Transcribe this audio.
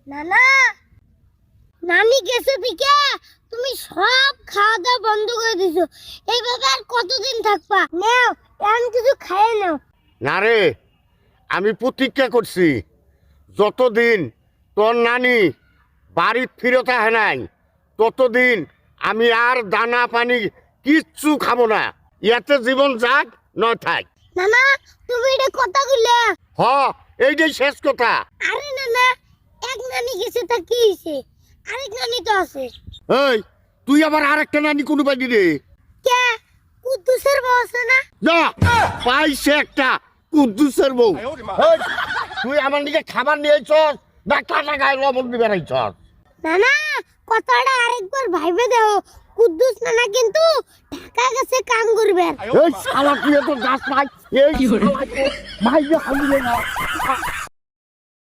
নানা, নানি গেছে দিকে তুমি সব খাওয়া দাওয়া বন্ধ করে দিছো। এইভাবে আর কতদিন থাকবা? নাও, এখন কিছু খাইয়ে নাও। না রে, আমি প্রতিজ্ঞা করছি যতদিন তোর নানি বাড়ি ফিরত আহে নাই ততদিন আমি আর দানা পানি কিচ্ছু খাবো না। ইয়াতে জীবন যাক নয় থাক। নানা, তুমি এটা কথা কইলে? হ, এইটাই শেষ কথা। আরে নানা, এক নানি গেছে তা কি হইছে? আরেক নানি তো আছে। এই, তুই আবার আরেকটা নানি কোনো বাড়ি রে? কে? কুদ্দুসের বউ আছে না? যা, পাইছে একটা কুদ্দুসের বউ। এই, তুই আমার দিকে খাবার নিয়ে আইছস না কাটা গায়ে লবণ দিবে আইছস? নানা, কথাটা আরেকবার ভাইবে দাও। কুদ্দুস নানা কিন্তু ঢাকা গেছে কাম করবে। এই শালা তুই তো গাছ নাই। এই ভাই খালি না।